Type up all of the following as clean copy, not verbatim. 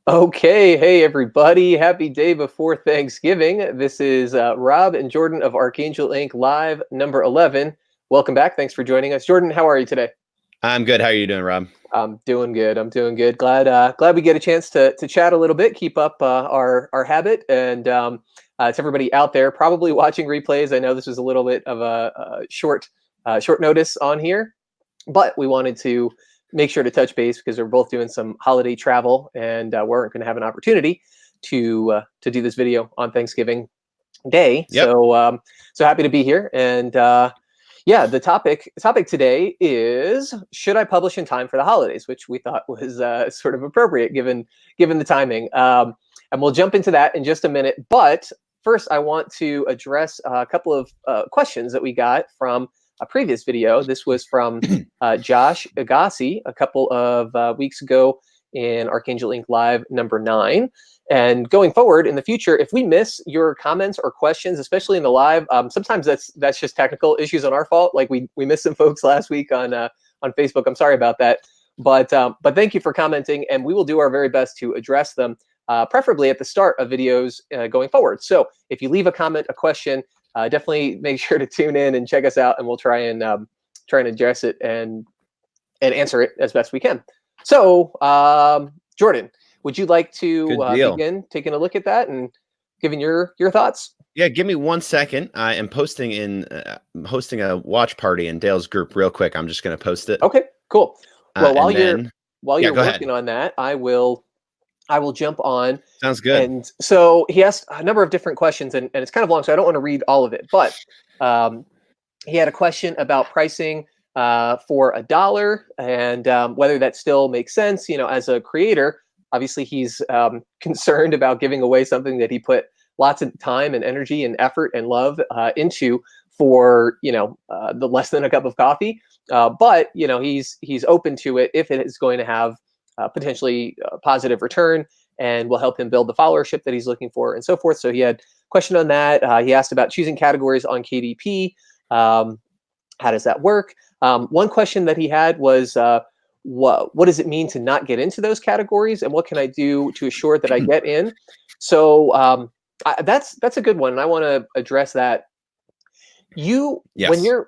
Okay, hey everybody, happy day before Thanksgiving. This is Rob and Jordan of Archangel Inc. Live number 11. Welcome back. Thanks for joining us. Jordan, how are you today? I'm good. How are you doing, Rob? I'm doing good. I'm doing good. Glad we get a chance to chat a little bit, keep up our habit, and to everybody out there probably watching replays. I know this was a little bit of a short notice on here, but we wanted to make sure to touch base because we're both doing some holiday travel and weren't going to have an opportunity to do this video on Thanksgiving Day. Yep. So happy to be here. And yeah, the topic today is, should I publish in time for the holidays, which we thought was sort of appropriate given the timing. And we'll jump into that in just a minute. But first, I want to address a couple of questions that we got from a previous video. This was from Josh Agassi a couple of weeks ago in Archangel Inc. Live number 9. And going forward in the future, if we miss your comments or questions, especially in the live, sometimes that's just technical issues on our fault. Like we missed some folks last week on Facebook. I'm sorry about that, but thank you for commenting, and we will do our very best to address them, preferably at the start of videos going forward. So if you leave a comment, a question, definitely make sure to tune in and check us out, and we'll try and address it and answer it as best we can. So, Jordan, would you like to begin taking a look at that and giving your thoughts? Yeah, give me 1 second. I am hosting a watch party in Dale's group real quick. I'm just going to post it. Okay, cool. Well, while you're working ahead. on that, I will jump on. Sounds good. And so he asked a number of different questions, and it's kind of long, so I don't want to read all of it. But he had a question about pricing for $1 and whether that still makes sense. You know, as a creator, obviously he's concerned about giving away something that he put lots of time and energy and effort and love into for, the less than a cup of coffee. But, he's open to it if it is going to have potentially a positive return and will help him build the followership that he's looking for and so forth. So he had a question on that. He asked about choosing categories on KDP. How does that work? One question that he had was, what does it mean to not get into those categories, and what can I do to assure that I get in? So that's a good one, and I want to address that. Yes.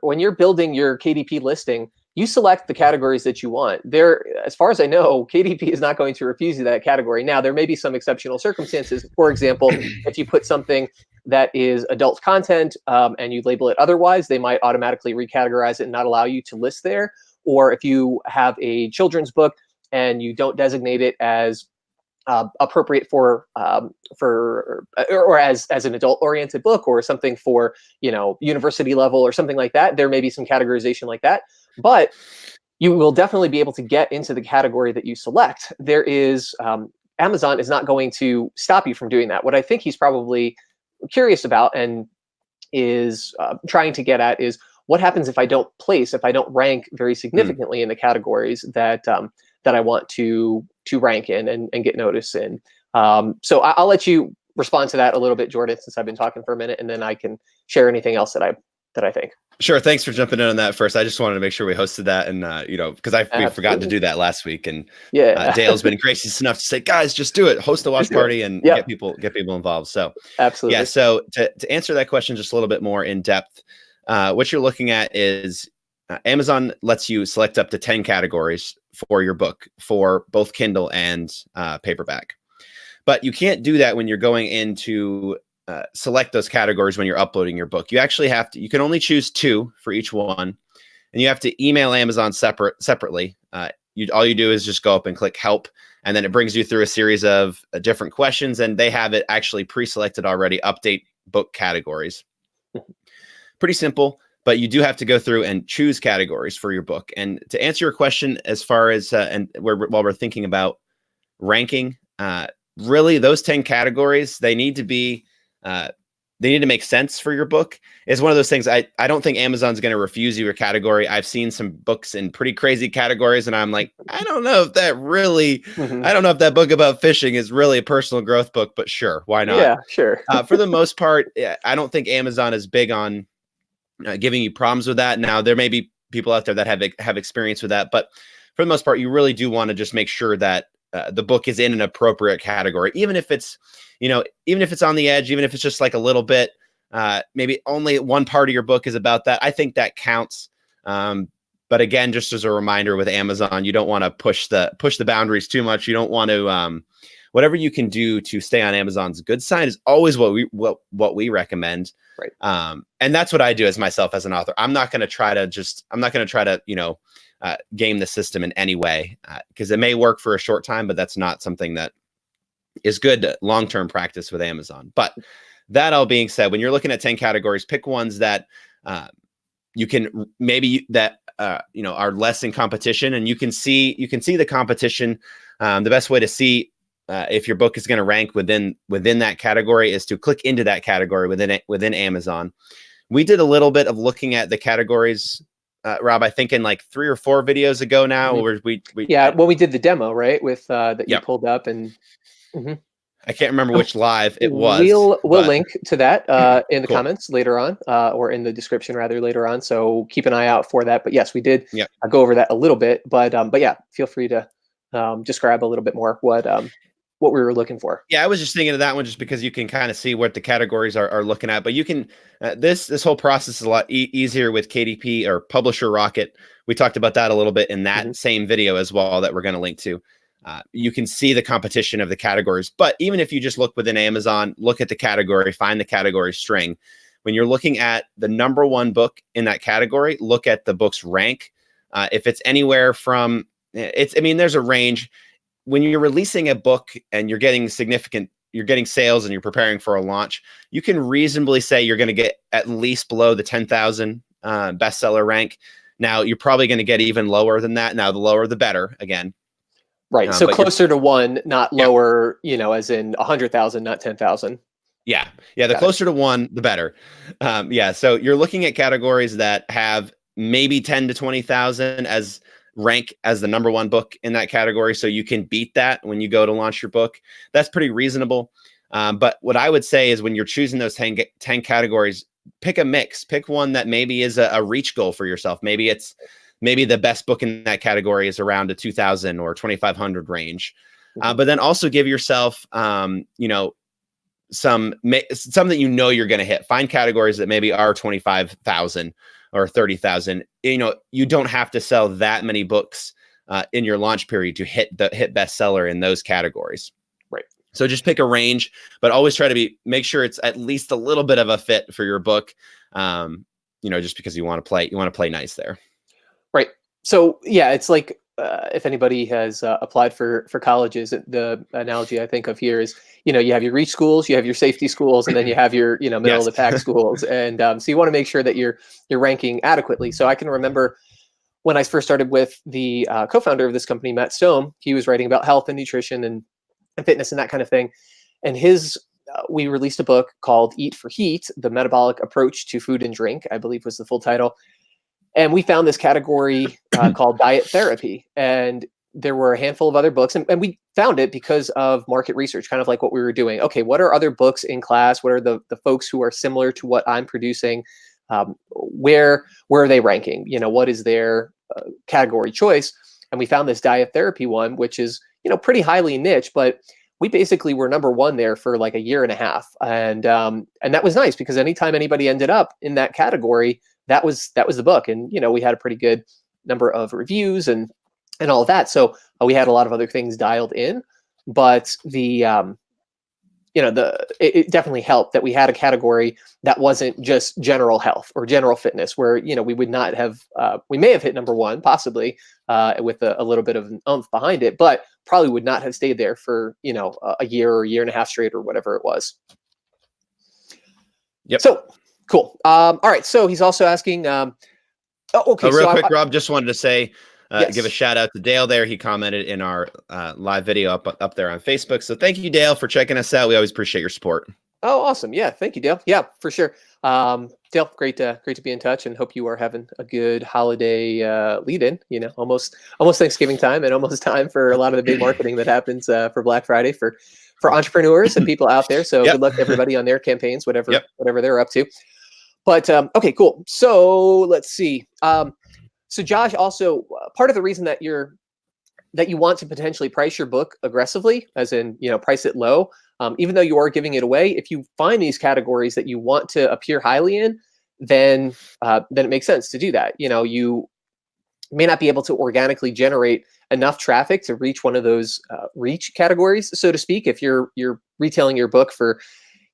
When you're building your KDP listing, you select the categories that you want. There, as far as I know, KDP is not going to refuse you that category. Now, there may be some exceptional circumstances. For example, if you put something that is adult content and you label it otherwise, they might automatically recategorize it and not allow you to list there. Or if you have a children's book and you don't designate it as appropriate for or as an adult-oriented book or something for university level or something like that, there may be some categorization like that. But you will definitely be able to get into the category that you select. There is Amazon is not going to stop you from doing that. What I think he's probably curious about and is trying to get at is, what happens if I don't rank very significantly in the categories that I want to rank in and get noticed in. So I'll let you respond to that a little bit, Jordan, since I've been talking for a minute, and then I can share anything else that I think. Sure. Thanks for jumping in on that first. I just wanted to make sure we hosted that, and because we forgot to do that last week, and Dale's been gracious enough to say, guys, just do it, host a watch party, and get people involved. So absolutely, yeah. So to answer that question just a little bit more in depth, what you're looking at is Amazon lets you select up to 10 categories for your book for both Kindle and paperback. But you can't do that when you're going into select those categories when you're uploading your book. You actually have to, you can only choose 2 for each one, and you have to email Amazon separately. All you do is just go up and click help, and then it brings you through a series of different questions, and they have it actually pre-selected already, update book categories. Pretty simple, but you do have to go through and choose categories for your book. And to answer your question, as far as while we're thinking about ranking, really those 10 categories, they need to make sense for your book. It's one of those things. I don't think Amazon's going to refuse you a category. I've seen some books in pretty crazy categories, and I'm like, I don't know if that book about fishing is really a personal growth book, but sure, why not? Yeah, sure. For the most part, I don't think Amazon is big on giving you problems with that. Now, there may be people out there that have experience with that, but for the most part, you really do want to just make sure that the book is in an appropriate category, even if it's, even if it's on the edge, even if it's just like a little bit, maybe only one part of your book is about that. I think that counts. But again, just as a reminder with Amazon, you don't want to push the boundaries too much. You don't want to, whatever you can do to stay on Amazon's good side is always what we recommend. Right. And that's what I do as myself as an author. I'm not going to try to, game the system in any way, because it may work for a short time, but that's not something that is good long-term practice with Amazon. But that all being said, when you're looking at 10 categories, pick ones that you can maybe that are less in competition, and you can see the competition. The best way to see if your book is going to rank within that category is to click into that category within Amazon. We did a little bit of looking at the categories, Rob, I think in like 3 or 4 videos ago now, where we when we did the demo, right, with that you pulled up, and I can't remember which live it was. We'll link to that in the Cool. comments later on, or in the description rather later on. So keep an eye out for that. But yes, we did go over that a little bit. But yeah, feel free to describe a little bit more what we were looking for. Yeah, I was just thinking of that one just because you can kind of see what the categories are looking at. But you can this whole process is a lot easier with KDP or Publisher Rocket. We talked about that a little bit in that same video as well that we're going to link to. You can see the competition of the categories. But even if you just look within Amazon, look at the category, find the category string. When you're looking at the number 1 book in that category, look at the book's rank. If it's anywhere from, there's a range. When you're releasing a book and you're getting sales and you're preparing for a launch, you can reasonably say you're going to get at least below the 10,000 bestseller rank. Now, you're probably going to get even lower than that. Now, the lower, the better, again. Right. So closer to 1, not lower, as in 100,000, not 10,000. Yeah. The closer to 1, the better. So you're looking at categories that have maybe 10 to 20,000 as rank as the number 1 book in that category. So you can beat that when you go to launch your book. That's pretty reasonable. But what I would say is when you're choosing those 10 categories, pick a mix. Pick one that maybe is a reach goal for yourself. Maybe the best book in that category is around a 2,000 or 2,500 range. But then also give yourself, some that you're going to hit. Find categories that maybe are 25,000 or 30,000. You don't have to sell that many books in your launch period to hit bestseller in those categories. Right. So just pick a range, but always try to make sure it's at least a little bit of a fit for your book. Just because you want to play nice there. Right. So yeah, it's like if anybody has applied for colleges, the analogy I think of here is, you have your reach schools, you have your safety schools, and then you have your, middle of the pack schools. And so you want to make sure that you're ranking adequately. So I can remember when I first started with the co-founder of this company, Matt Stone. He was writing about health and nutrition and fitness and that kind of thing. And we released a book called Eat for Heat, The Metabolic Approach to Food and Drink, I believe was the full title. And we found this category called diet therapy. And there were a handful of other books. And we found it because of market research, kind of like what we were doing. Okay, what are other books in class? What are the folks who are similar to what I'm producing? Where are they ranking? What is their category choice? And we found this diet therapy one, which is, pretty highly niche, but we basically were number 1 there for like a year and a half. And that was nice because anytime anybody ended up in that category, that was the book. And, we had a pretty good number of reviews and all of that. So we had a lot of other things dialed in, but it definitely helped that we had a category that wasn't just general health or general fitness, where, we would not have, we may have hit number 1, possibly with a little bit of an oomph behind it, but probably would not have stayed there for, a year or a year and a half straight or whatever it was. Yep. So cool. All right. So he's also asking, okay. Real quick, Rob, just wanted to say, yes. Give a shout out to Dale there. He commented in our live video up there on Facebook. So thank you, Dale, for checking us out. We always appreciate your support. Oh, awesome. Yeah. Thank you, Dale. Yeah, for sure. Dale, great to be in touch, and hope you are having a good holiday lead in, almost Thanksgiving time and almost time for a lot of the big marketing that happens for Black Friday for entrepreneurs and people out there. So Good luck to everybody on their campaigns, whatever they're up to. But okay, cool. So let's see. So Josh, also part of the reason that you're that you want to potentially price your book aggressively, as in, price it low, even though you are giving it away. If you find these categories that you want to appear highly in, then it makes sense to do that. You may not be able to organically generate enough traffic to reach one of those reach categories, so to speak. If you're retailing your book for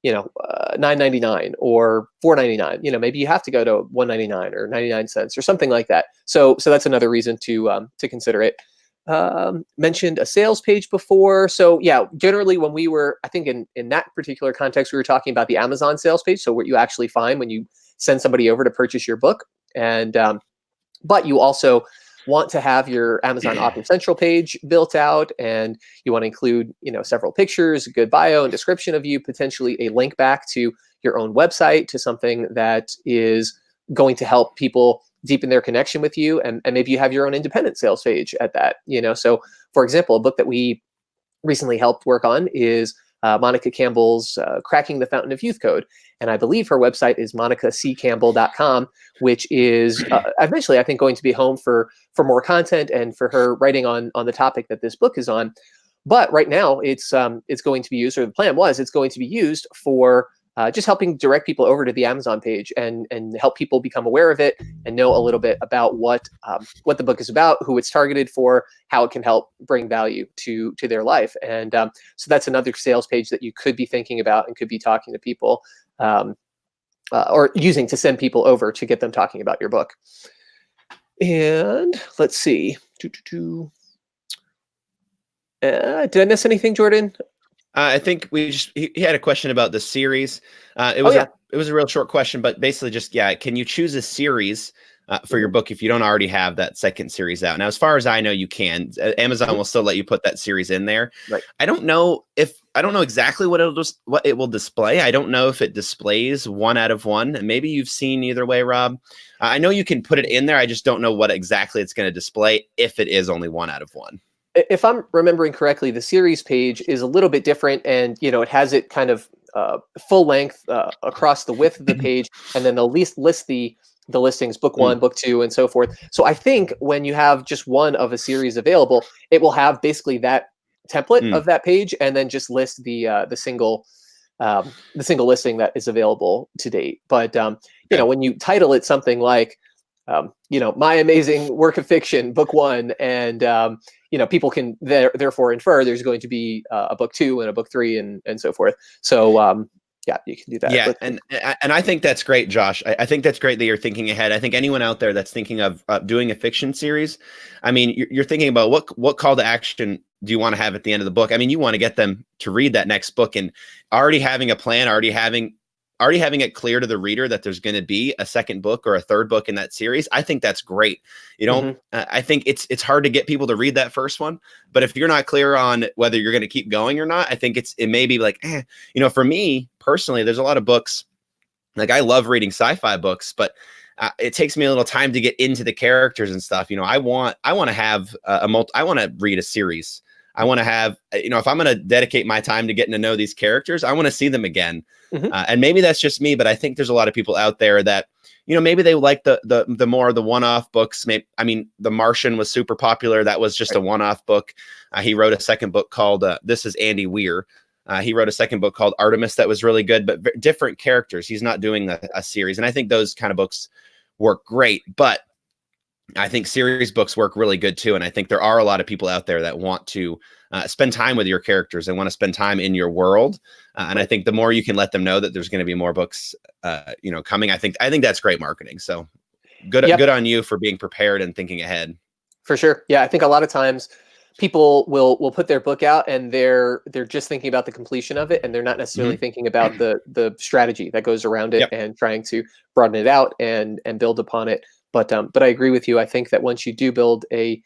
$9.99 or $4.99, maybe you have to go to $1.99 or 99 cents or something like that. So that's another reason to consider it. Mentioned a sales page before. So yeah, generally when we were, I think in that particular context, we were talking about the Amazon sales page. So what you actually find when you send somebody over to purchase your book. And but you also want to have your Amazon Author Central page built out, and you want to include, several pictures, a good bio and description of you, potentially a link back to your own website, to something that is going to help people deepen their connection with you. And maybe you have your own independent sales page at that. So for example, a book that we recently helped work on is Monica Campbell's Cracking the Fountain of Youth Code. And I believe her website is monicaCcampbell.com, which is eventually, I think, going to be home for more content and for her writing on the topic that this book is on. But right now, it's going to be used, or the plan was, it's going to be used for just helping direct people over to the Amazon page and help people become aware of it and know a little bit about what the book is about, who it's targeted for, how it can help bring value to their life. And so that's another sales page that you could be thinking about and could be talking to people or using to send people over to get them talking about your book. And let's see. Did I miss anything, Jordan? I think he had a question about the series. It was a real short question, but basically just, can you choose a series for your book if you don't already have that second series out? Now, as far as I know, you can. Amazon will still let you put that series in there. Right. I don't know exactly what it will display. I don't know if it displays 1 out of 1. And maybe you've seen either way, Rob. I know you can put it in there. I just don't know what exactly it's going to display if it is only 1 out of 1. If I'm remembering correctly, the series page is a little bit different, and it has it kind of full length across the width of the page, and then they'll list the listings, book 1, book 2, and so forth. So I think when you have just one of a series available, it will have basically that template of that page, and then just list the single listing that is available to date. But when you title it something like My Amazing Work of Fiction, book 1, and people can therefore infer there's going to be a book 2 and a book 3 and so forth. So you can do that. Yeah, and I think that's great, Josh. I think that's great that you're thinking ahead. I think anyone out there that's thinking of doing a fiction series, I mean, you're thinking about what call to action do you want to have at the end of the book? I mean, you want to get them to read that next book, and already having a plan, already having it clear to the reader that there's going to be a second book or a third book in that series. I think that's great. I think it's hard to get people to read that first one, but if you're not clear on whether you're going to keep going or not, I think it may be like, for me personally, there's a lot of books. Like, I love reading sci-fi books, but it takes me a little time to get into the characters and stuff. I want to have I want to read a series. I want to have, if I'm going to dedicate my time to getting to know these characters, I want to see them again. And maybe that's just me, but I think there's a lot of people out there that, maybe they like the more the one-off books. The Martian was super popular. That was just a one-off book. He wrote a second book called, this is Andy Weir. He wrote a second book called Artemis that was really good, but different characters. He's not doing a series. And I think those kind of books work great, but I think series books work really good too. And I think there are a lot of people out there that want to spend time with your characters and want to spend time in your world. And I think the more you can let them know that there's going to be more books, coming, I think that's great marketing. So good on you for being prepared and thinking ahead. For sure. Yeah. I think a lot of times people will put their book out and they're just thinking about the completion of it, and they're not necessarily thinking about the strategy that goes around it and trying to broaden it out and build upon it. But I agree with you. I think that once you do build a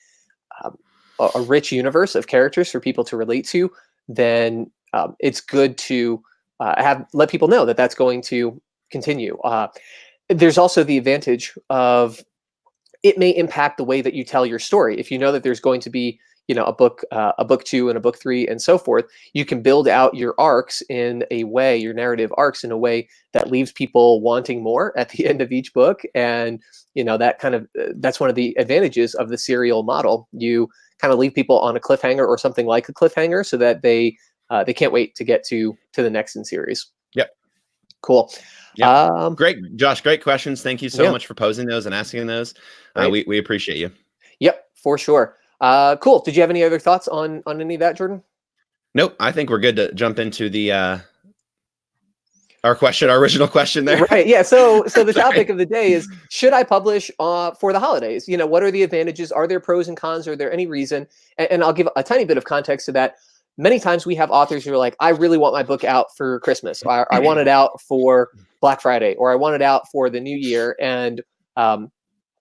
rich universe of characters for people to relate to, then it's good to let people know that that's going to continue. There's also the advantage of it may impact the way that you tell your story. If you know that there's going to be a book 2 and a book 3 and so forth, you can build out your arcs in a way, your narrative arcs in a way that leaves people wanting more at the end of each book. And that's one of the advantages of the serial model. You kind of leave people on a cliffhanger or something like a cliffhanger so that they can't wait to get to the next in series. Yep. Cool. Yep. Great, Josh. Great questions. Thank you so Yeah. much for posing those and asking those. Right. We appreciate you. Yep, for sure. Cool. Did you have any other thoughts on any of that, Jordan? Nope. I think we're good to jump into the our original question there. Right. Yeah. So the topic of the day is, should I publish for the holidays? You know, what are the advantages? Are there pros and cons? Are there any reason? And I'll give a tiny bit of context to that. Many times we have authors who are like, I really want my book out for Christmas. I want it out for Black Friday, or I want it out for the new year. And well,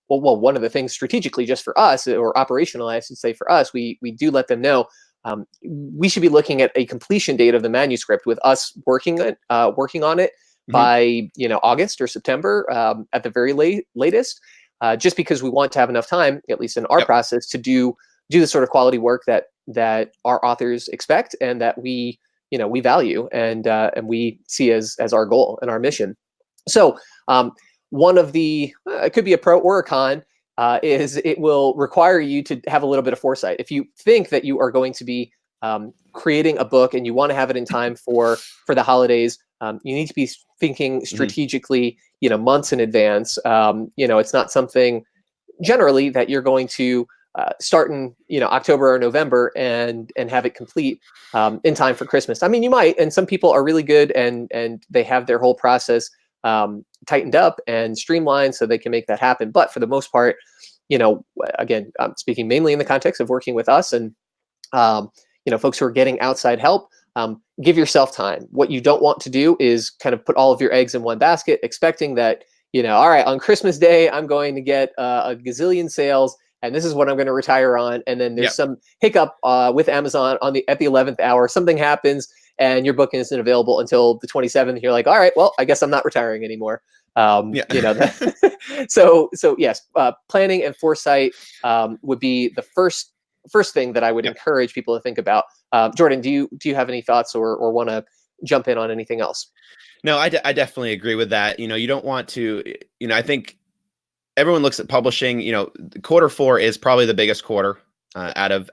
one of the things strategically, just for us, or operationally, I should say, for us, we do let them know we should be looking at a completion date of the manuscript, with us working on it by August or September at the very latest, just because we want to have enough time, at least in our process, to do the sort of quality work that our authors expect and that we value and we see as our goal and our mission. So one of the it could be a pro or a con. Is it will require you to have a little bit of foresight. If you think that you are going to be creating a book and you want to have it in time for the holidays, you need to be thinking strategically, months in advance. It's not something generally that you're going to start in October or November and have it complete in time for Christmas. I mean, you might, and some people are really good and they have their whole process tightened up and streamlined so they can make that happen. But for the most part, again, I'm speaking mainly in the context of working with us and, folks who are getting outside help, give yourself time. What you don't want to do is kind of put all of your eggs in one basket, expecting that, all right, on Christmas Day, I'm going to get a gazillion sales and this is what I'm going to retire on. And then there's some hiccup with Amazon at the 11th hour, something happens and your book isn't available until the 27th. You're like, all right, well, I guess I'm not retiring anymore. So yes, planning and foresight would be the first thing that I would encourage people to think about. Jordan, do you have any thoughts or want to jump in on anything else? No, I definitely agree with that. You don't want to, I think everyone looks at publishing, Q4 is probably the biggest quarter out of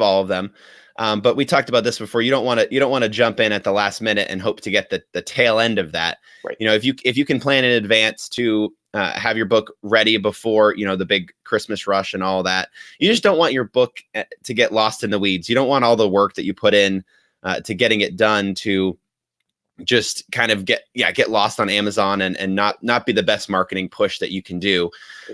all of them. But we talked about this before. You don't want to jump in at the last minute and hope to get the tail end of that. Right. If you can plan in advance to have your book ready before, the big Christmas rush and all that, you just don't want your book to get lost in the weeds. You don't want all the work that you put in to getting it done to just kind of get lost on Amazon and not be the best marketing push that you can do.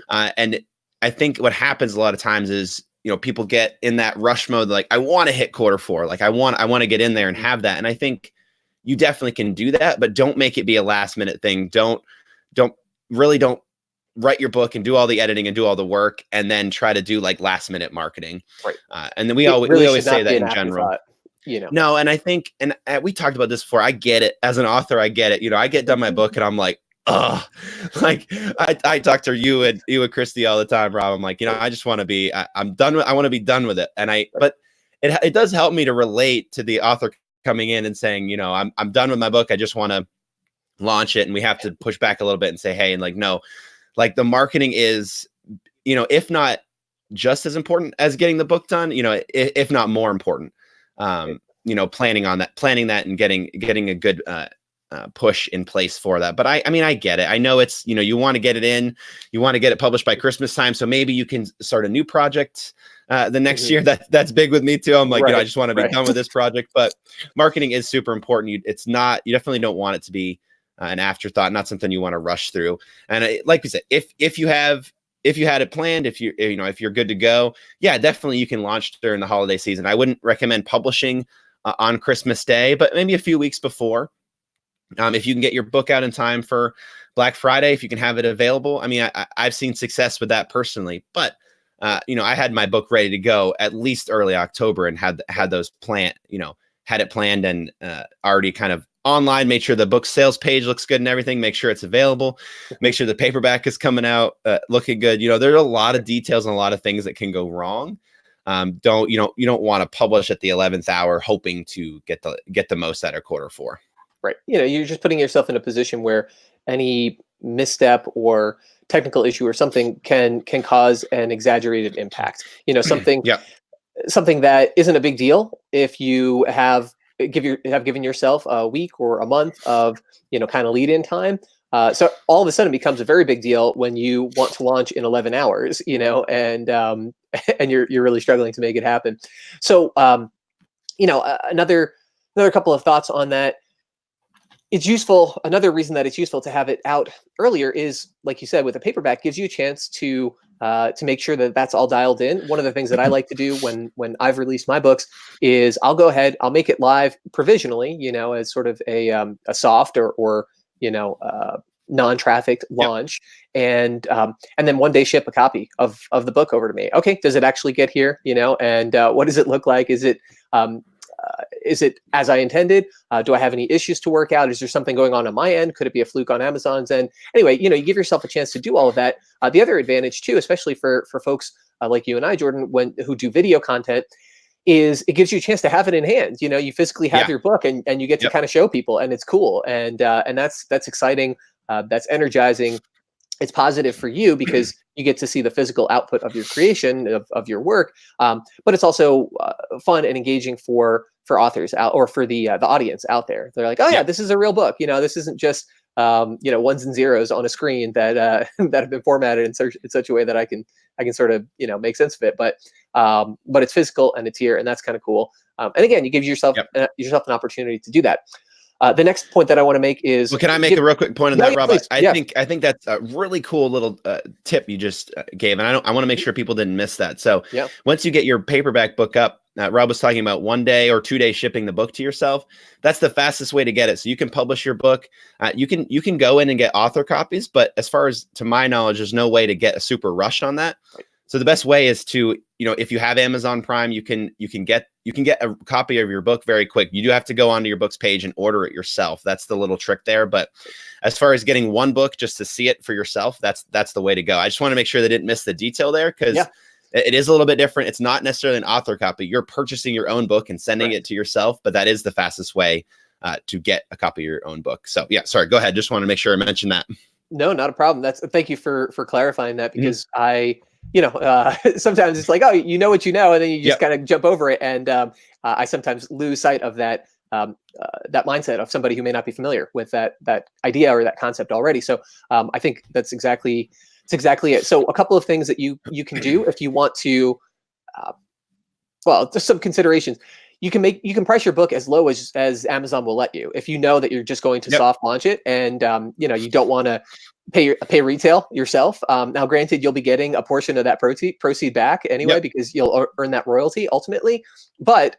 And I think what happens a lot of times is, people get in that rush mode, like, I want to hit Q4. Like I want to get in there and have that. And I think you definitely can do that, but don't make it be a last minute thing. Don't write your book and do all the editing and do all the work and then try to do like last minute marketing. Right. And then we always say that in general. No, and I think, and we talked about this before. I get it as an author. I get it. I get done my book and I'm like, oh, like I talk to you and Christy all the time, Rob. I'm like, I just want to be, I'm done with, I want to be done with it. But it does help me to relate to the author coming in and saying, I'm done with my book. I just want to launch it. And we have to push back a little bit and say, hey, and like, no, like the marketing is, if not just as important as getting the book done, if not more important, planning that and getting a good, push in place for that. But I mean, I get it. I know it's, you want to get it in, you want to get it published by Christmas time. So maybe you can start a new project the next year. That's big with me too. I'm like, I just want to be done with this project, but marketing is super important. You definitely don't want it to be an afterthought, not something you want to rush through. And like we said, if you had it planned, if you're good to go, definitely you can launch during the holiday season. I wouldn't recommend publishing on Christmas Day, but maybe a few weeks before. If you can get your book out in time for Black Friday, if you can have it available. I mean, I've seen success with that personally, but I had my book ready to go at least early October and had those had it planned and already kind of online, made sure the book sales page looks good and everything, make sure it's available, make sure the paperback is coming out looking good. There's a lot of details and a lot of things that can go wrong. You don't want to publish at the 11th hour hoping to get the most out of Q4. Right. You're just putting yourself in a position where any misstep or technical issue or something can cause an exaggerated impact. Something something that isn't a big deal if you have given yourself a week or a month of kind of lead in time. So all of a sudden it becomes a very big deal when you want to launch in 11 hours, and and you're really struggling to make it happen. So another couple of thoughts on that. It's useful. Another reason that it's useful to have it out earlier is, like you said, with a paperback, gives you a chance to make sure that that's all dialed in. One of the things that I like to do when I've released my books is I'll go ahead, I'll make it live provisionally, as sort of a soft or non-trafficked launch, and then one day ship a copy of the book over to me. Okay, does it actually get here? And what does it look like? Is it as I intended? Do I have any issues to work out? Is there something going on my end? Could it be a fluke on Amazon's end? Anyway, you give yourself a chance to do all of that. The other advantage too, especially for folks like you and I, Jordan, who do video content, is it gives you a chance to have it in hand. You physically have your book and you get to kind of show people, and it's cool. And that's exciting. That's energizing. It's positive for you because you get to see the physical output of your creation, of your work. But it's also fun and engaging for authors out, or for the audience out there. They're like, oh yeah, this is a real book. This isn't just ones and zeros on a screen that that have been formatted in such a way that I can sort of make sense of it. But it's physical and it's here, and that's kind of cool. And again, you give yourself an opportunity to do that. The next point that I want to make is. Well, can I make a real quick point on that, Rob? Please. I think that's a really cool little tip you just gave, and I want to make sure people didn't miss that. So once you get your paperback book up, Rob was talking about 1 day or 2 days shipping the book to yourself. That's the fastest way to get it. So you can publish your book. You can go in and get author copies, but as far as to my knowledge, there's no way to get a super rush on that. Right. So the best way is to, if you have Amazon Prime, you can get a copy of your book very quick. You do have to go onto your book's page and order it yourself. That's the little trick there. But as far as getting one book just to see it for yourself, that's the way to go. I just want to make sure they didn't miss the detail there, because it is a little bit different. It's not necessarily an author copy. You're purchasing your own book and sending it to yourself, but that is the fastest way to get a copy of your own book. So yeah, sorry, go ahead. Just want to make sure I mentioned that. No, not a problem. Thank you for clarifying that, because sometimes it's like, oh, you know what you know, and then you just kind of jump over it. And I sometimes lose sight of that mindset of somebody who may not be familiar with that idea or that concept already. So I think that's exactly it. So a couple of things that you can do if you want to, just some considerations. You can price your book as low as Amazon will let you. If you know that you're just going to soft launch it, and you don't want to pay retail yourself. Now, granted, you'll be getting a portion of that proceed back anyway, because you'll earn that royalty ultimately. But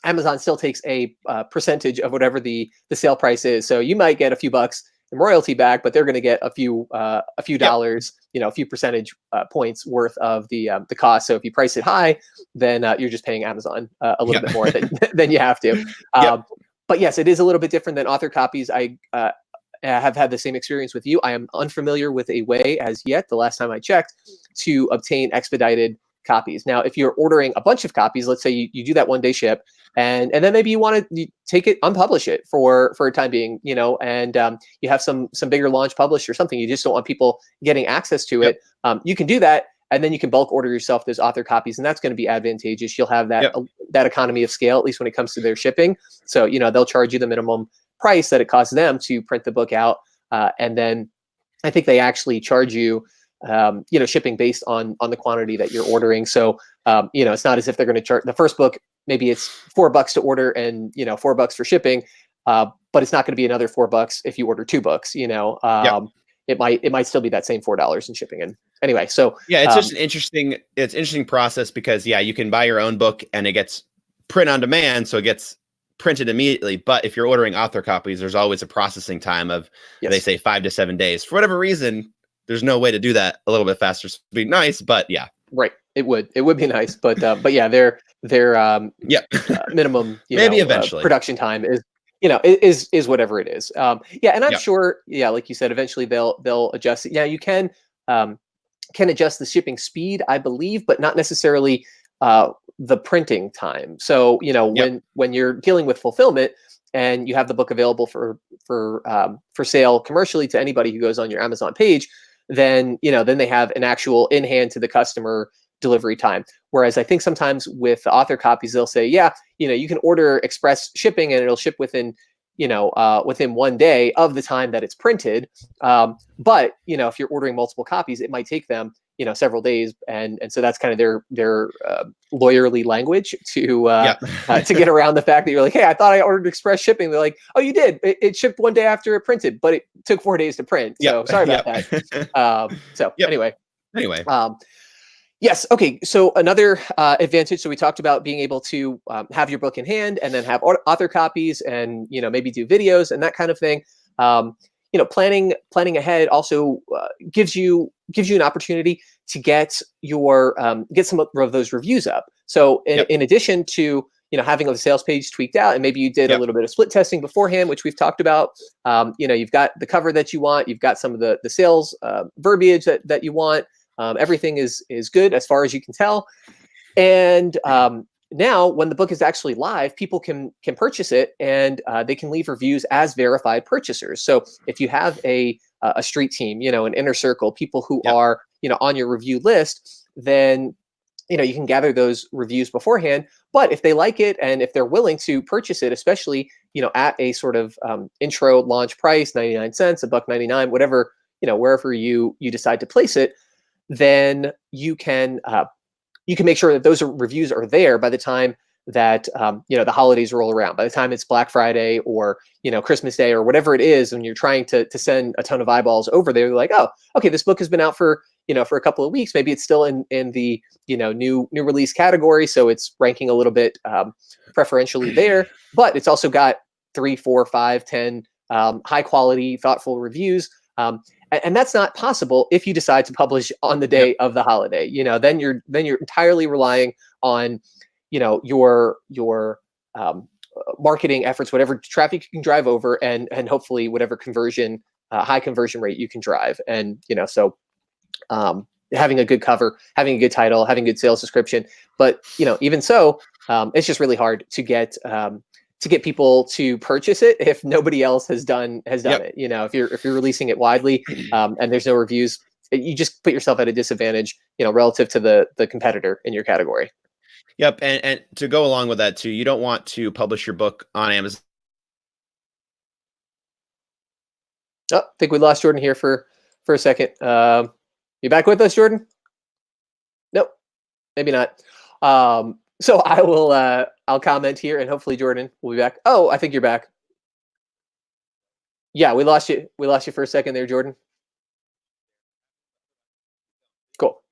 Amazon still takes a percentage of whatever the sale price is. So you might get a few bucks in royalty back, but they're going to get a few dollars, a few percentage points worth of the cost. So if you price it high, then you're just paying Amazon a little bit more than you have to. But yes, it is a little bit different than author copies. I have had the same experience with you. I am unfamiliar with a way as yet, the last time I checked, to obtain expedited copies. Now, if you're ordering a bunch of copies, let's say you do that 1 day ship, and then maybe you want to take it, unpublish it for a time being, and you have some bigger launch published or something. You just don't want people getting access to it. You can do that, and then you can bulk order yourself those author copies, and that's going to be advantageous. You'll have that economy of scale, at least when it comes to their shipping. So they'll charge you the minimum price that it costs them to print the book out, and then I think they actually charge you shipping based on the quantity that you're ordering. So it's not as if they're going to charge the first book. Maybe it's $4 to order and $4 for shipping, but it's not going to be another $4 if you order 2 books. It might still be that same $4 in shipping. And anyway, so it's just an interesting process, because you can buy your own book and it gets print on demand, so it gets printed immediately. But if you're ordering author copies, there's always a processing time of they say 5 to 7 days. For whatever reason, there's no way to do that a little bit faster. It'd be nice, but right. It would be nice, but their minimum maybe eventually production time is whatever it is. And I'm sure like you said, eventually they'll adjust it. You can adjust the shipping speed, I believe, but not necessarily the printing time. So when you're dealing with fulfillment and you have the book available for sale commercially to anybody who goes on your Amazon page, then they have an actual in hand to the customer delivery time. Whereas I think sometimes with the author copies, they'll say, yeah, you can order express shipping and it'll ship within, within 1 day of the time that it's printed. But if you're ordering multiple copies, it might take them, several days. And so that's kind of their lawyerly language to get around the fact that you're like, hey, I thought I ordered express shipping. They're like, oh, you did. It shipped 1 day after it printed, but it took 4 days to print. So sorry about that. Anyway. Yes. Okay. So another advantage. So we talked about being able to have your book in hand and then have author copies and, maybe do videos and that kind of thing. Planning ahead also gives you an opportunity to get some of those reviews up. So in addition to, having the sales page tweaked out, and maybe you did a little bit of split testing beforehand, which we've talked about, you've got the cover that you want, you've got some of the sales verbiage that you want. Everything is good as far as you can tell. And now when the book is actually live, people can purchase it and they can leave reviews as verified purchasers. So if you have a street team, an inner circle, people who are, on your review list, then, you can gather those reviews beforehand. But if they like it and if they're willing to purchase it, especially, at a sort of intro launch price, 99 cents, $1.99, whatever, wherever you decide to place it, then you can make sure that those reviews are there by the time that the holidays roll around. By the time it's Black Friday or Christmas Day or whatever it is, and you're trying to send a ton of eyeballs over there, you're like, oh, okay, this book has been out for for a couple of weeks. Maybe it's still in the new release category, so it's ranking a little bit preferentially there. But it's also got 3, 4, 5, 10 high quality, thoughtful reviews. And that's not possible if you decide to publish on the day of the holiday. Then you're entirely relying on your marketing efforts, whatever traffic you can drive over, and hopefully whatever high conversion rate you can drive. And so having a good cover, having a good title, having good sales description. But even so, it's just really hard to get people to purchase it if nobody else has done it. If you're releasing it widely and there's no reviews, you just put yourself at a disadvantage, relative to the competitor in your category. Yep. And to go along with that too, you don't want to publish your book on Amazon. Oh, I think we lost Jordan here for a second. You back with us, Jordan? Nope, maybe not. So I will, I'll comment here and hopefully Jordan will be back. Oh, I think you're back. Yeah, we lost you. We lost you for a second there, Jordan. Cool.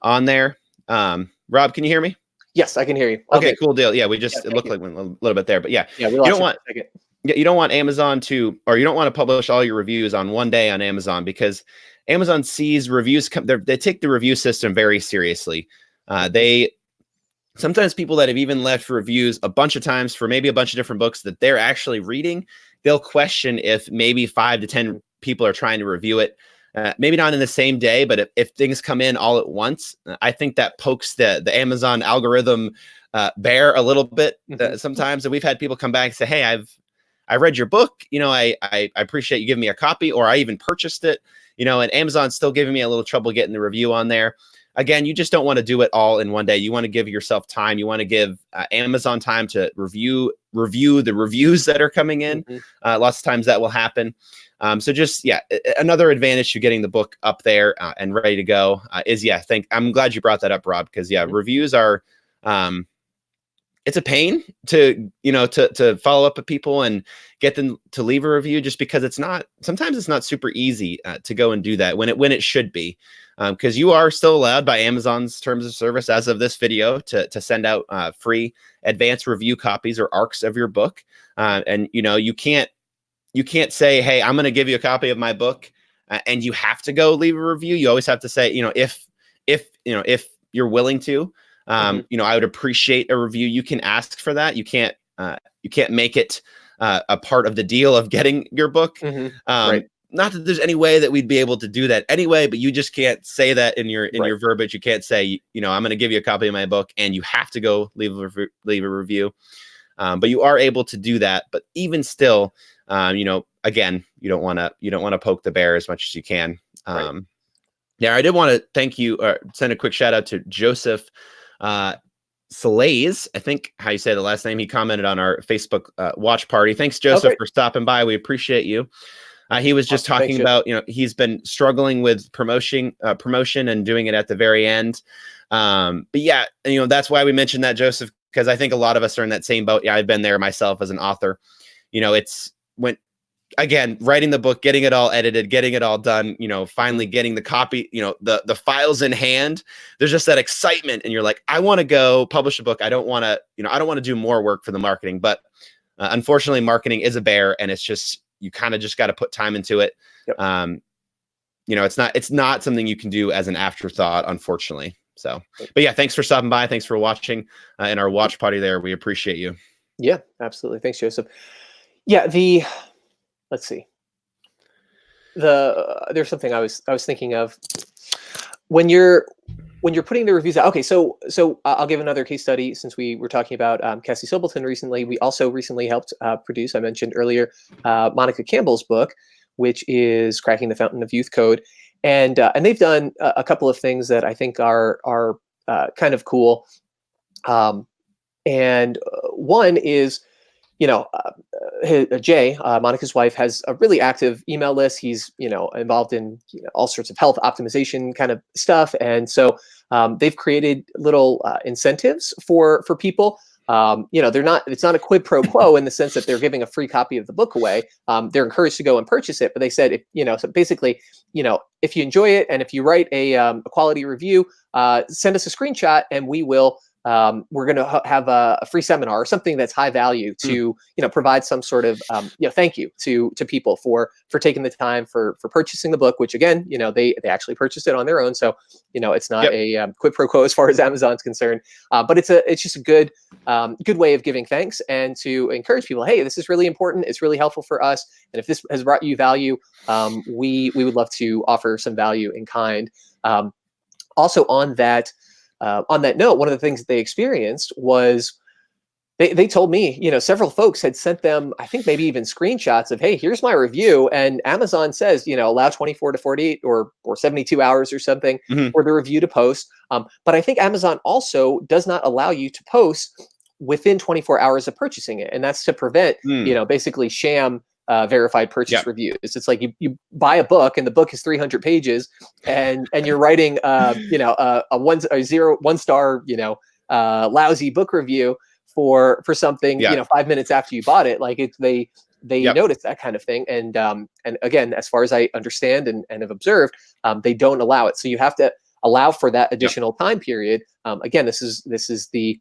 On there. Rob, can you hear me? Yes, I can hear you. Okay, cool deal. Yeah, it looked like went a little bit there, but yeah. Yeah, we lost you for a second. Yeah, you don't want Amazon or you don't want to publish all your reviews on one day on Amazon, because Amazon sees reviews they take the review system very seriously. Sometimes people that have even left reviews a bunch of times for maybe a bunch of different books that they're actually reading, they'll question if maybe 5 to 10 people are trying to review it. Maybe not in the same day, but if things come in all at once, I think that pokes the Amazon algorithm bear a little bit sometimes. And we've had people come back and say, hey, I read your book, I appreciate you giving me a copy, or I even purchased it, and Amazon's still giving me a little trouble getting the review on there. Again, you just don't want to do it all in one day. You want to give yourself time. You want to give Amazon time to review the reviews that are coming in. Lots of times that will happen. So just, another advantage to getting the book up there and ready to go is, I'm glad you brought that up, Rob, because reviews are, it's a pain to follow up with people and get them to leave a review, just because sometimes it's not super easy to go and do that when it should be. Because you are still allowed by Amazon's terms of service as of this video to send out free advanced review copies or ARCs of your book. And you can't say, hey, I'm going to give you a copy of my book and you have to go leave a review. You always have to say, if you're willing to, I would appreciate a review. You can ask for that. You can't make it a part of the deal of getting your book. Right. Not that there's any way that we'd be able to do that anyway, but you just can't say that in your verbiage. You can't say, I'm going to give you a copy of my book and you have to go leave a review. But you are able to do that. But even still, again, you don't want to poke the bear as much as you can. Right. Yeah, I did want to thank you, or send a quick shout out to Joseph Salays, I think how you say the last name. He commented on our Facebook watch party. Thanks, Joseph, for stopping by. We appreciate you. He was just talking about, he's been struggling with promotion and doing it at the very end. But yeah, that's why we mentioned that, Joseph, because I think a lot of us are in that same boat. Yeah, I've been there myself as an author. It's when, again, writing the book, getting it all edited, getting it all done, finally getting the copy, the files in hand. There's just that excitement, and you're like, I want to go publish a book. I don't want to do more work for the marketing, but unfortunately, marketing is a bear, and it's just, you kind of just got to put time into it. Yep. It's not something you can do as an afterthought, unfortunately. So, but yeah, thanks for stopping by. Thanks for watching in our watch party there. We appreciate you. Yeah, absolutely. Thanks, Joseph. Yeah, let's see. There's something I was thinking of when you're putting the reviews out. Okay, so I'll give another case study since we were talking about Cassie Sobelton recently. We also recently helped produce, I mentioned earlier, Monica Campbell's book, which is Cracking the Fountain of Youth Code, and they've done a couple of things that I think are kind of cool. And one is, Jay, Monica's wife, has a really active email list. He's, involved in all sorts of health optimization kind of stuff. And so they've created little incentives for people. It's not a quid pro quo in the sense that they're giving a free copy of the book away. They're encouraged to go and purchase it. But they said, so basically, if you enjoy it and if you write a quality review, send us a screenshot and we will, we're going to have a free seminar or something that's high value to, provide some sort of, thank you to people for taking the time for purchasing the book, which again, they actually purchased it on their own. So, it's not a quid pro quo as far as Amazon's concerned, but it's just a good way of giving thanks and to encourage people. Hey, this is really important. It's really helpful for us. And if this has brought you value, we would love to offer some value in kind. Also on that note, one of the things that they experienced was they told me, several folks had sent them, I think maybe even screenshots of, hey, here's my review. And Amazon says, allow 24 to 48 or 72 hours or something for the review to post. But I think Amazon also does not allow you to post within 24 hours of purchasing it. And that's to prevent, basically sham verified purchase reviews. It's like you buy a book and the book is 300 pages and you're writing a 1 star lousy book review for something 5 minutes after you bought it. Like they notice that kind of thing, and again, as far as I understand and have observed, they don't allow it. So you have to allow for that additional time period. Again, this is the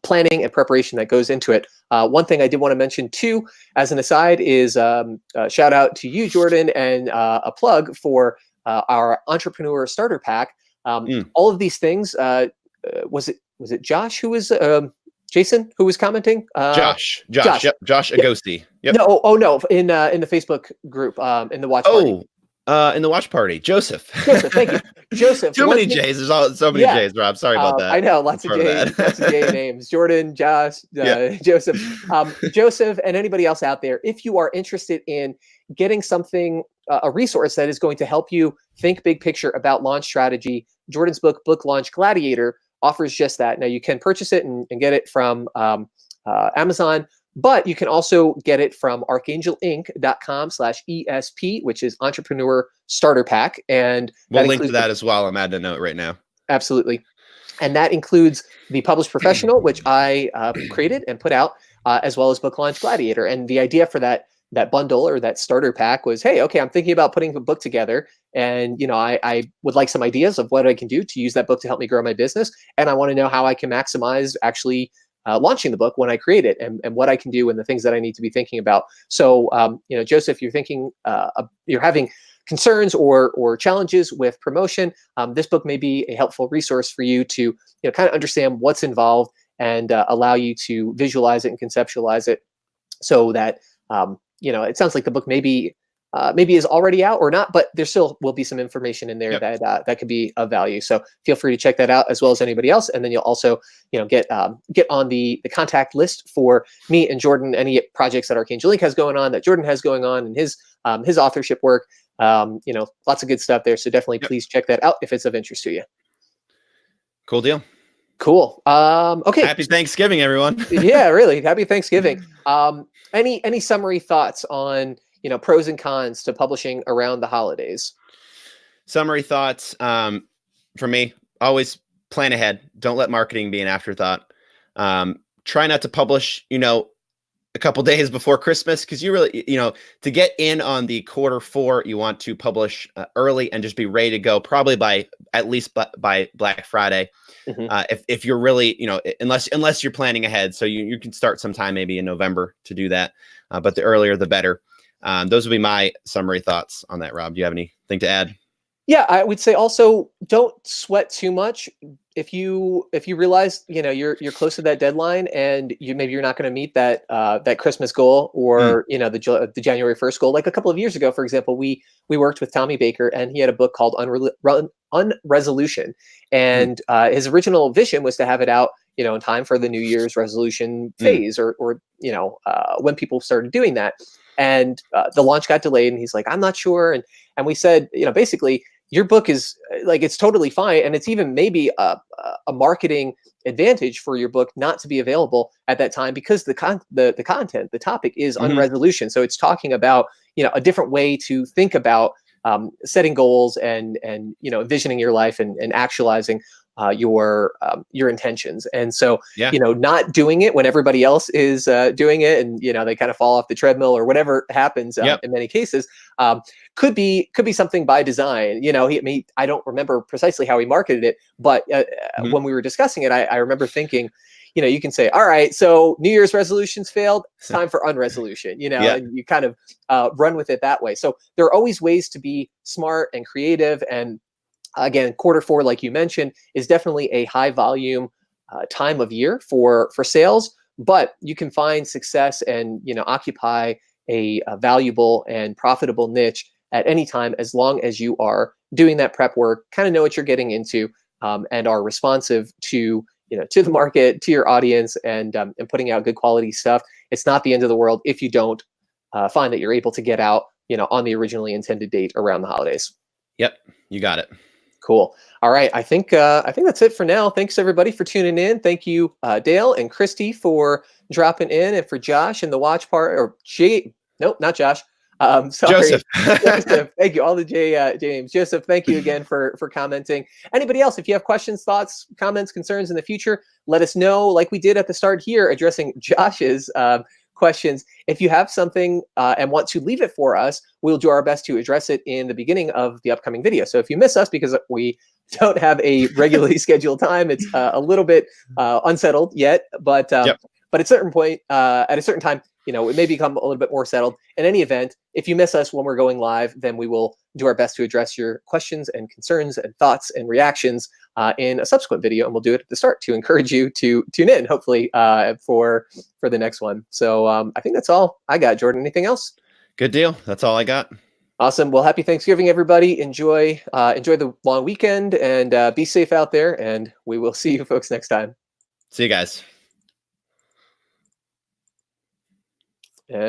planning and preparation that goes into it. One thing I did want to mention too, as an aside, is shout out to you, Jordan, and a plug for our Entrepreneur Starter Pack. All of these things. Was it Josh who was Jason who was commenting? Josh. Yep. Josh Agosti. Yep. No, no, in the Facebook group, in the watch party. In the watch party, Joseph, thank you, Joseph. Too many J's. There's so many J's, Rob. Sorry about that. I know, lots of J's, lots of J names. Jordan, Josh, Joseph, Joseph, and anybody else out there. If you are interested in getting something, a resource that is going to help you think big picture about launch strategy, Jordan's book, Book Launch Gladiator, offers just that. Now you can purchase it and get it from Amazon. But you can also get it from archangelinc.com/ESP, which is Entrepreneur Starter Pack. And we'll link to that as well. I'm adding a note right now. Absolutely. And that includes the Published Professional, which I created and put out, as well as Book Launch Gladiator. And the idea for that bundle or that starter pack was, hey, okay, I'm thinking about putting a book together. And, I would like some ideas of what I can do to use that book to help me grow my business. And I want to know how I can maximize actually launching the book when I create it, and what I can do and the things that I need to be thinking about. So, Joseph, you're thinking, you're having concerns or challenges with promotion. This book may be a helpful resource for you to, kind of understand what's involved and allow you to visualize it and conceptualize it so that, it sounds like the book may be maybe is already out or not, but there still will be some information in there Yep. that could be of value. So feel free to check that out as well as anybody else. And then you'll also, get on the contact list for me and Jordan, any projects that Archangel Inc. has going on, that Jordan has going on, and his authorship work. Lots of good stuff there. So definitely please check that out if it's of interest to you. Cool deal. Cool. Okay. Happy Thanksgiving, everyone. Yeah, really. Happy Thanksgiving. Any summary thoughts on, pros and cons to publishing around the holidays? Summary thoughts. For me, always plan ahead. Don't let marketing be an afterthought. Try not to publish, a couple days before Christmas, because you really, to get in on the Q4, you want to publish early and just be ready to go, probably by at least by Black Friday. If you're really, unless you're planning ahead, so you can start sometime maybe in November to do that, but the earlier the better. Those would be my summary thoughts on that. Rob, do you have anything to add? Yeah, I would say also don't sweat too much. If you realize you're close to that deadline and maybe you're not going to meet that Christmas goal or the January 1st goal. Like a couple of years ago, for example, we worked with Tommy Baker and he had a book called Unresolution, and his original vision was to have it out in time for the New Year's resolution phase or when people started doing that. And the launch got delayed, and he's like, I'm not sure. And we said, basically, your book is like, it's totally fine. And it's even maybe a marketing advantage for your book not to be available at that time, because the content, the topic is unresolution. So it's talking about, a different way to think about setting goals and envisioning your life and actualizing your intentions. And so, not doing it when everybody else is doing it, and they kind of fall off the treadmill or whatever happens in many cases, could be something by design. I don't remember precisely how he marketed it, but when we were discussing it, I remember thinking, you can say, all right, so New Year's resolutions failed, it's time for unresolution, and you kind of run with it that way. So there are always ways to be smart and creative. And again, Q4, like you mentioned, is definitely a high volume time of year for sales, but you can find success and occupy a valuable and profitable niche at any time, as long as you are doing that prep work, kind of know what you're getting into, and are responsive to the market, to your audience, and putting out good quality stuff. It's not the end of the world if you don't find that you're able to get out on the originally intended date around the holidays. Yep, you got it. Cool. All right. I think that's it for now. Thanks everybody for tuning in. Thank you, Dale and Christy, for dropping in, and for Josh and the watch part, or nope, not Josh. Sorry. Joseph. Joseph. Thank you. All the James. Joseph, thank you again for commenting. Anybody else, if you have questions, thoughts, comments, concerns in the future, let us know, like we did at the start here, addressing Josh's questions. If you have something and want to leave it for us, we'll do our best to address it in the beginning of the upcoming video. So if you miss us because we don't have a regularly scheduled time, it's a little bit unsettled yet, but at a certain point, at a certain time, it may become a little bit more settled. In any event, if you miss us when we're going live, then we will do our best to address your questions and concerns and thoughts and reactions in a subsequent video, and we'll do it at the start to encourage you to tune in, hopefully, for the next one. So I think that's all I got. Jordan, anything else? Good deal. That's all I got. Awesome. Well, happy Thanksgiving, everybody. Enjoy the long weekend, and be safe out there. And we will see you folks next time. See you guys. And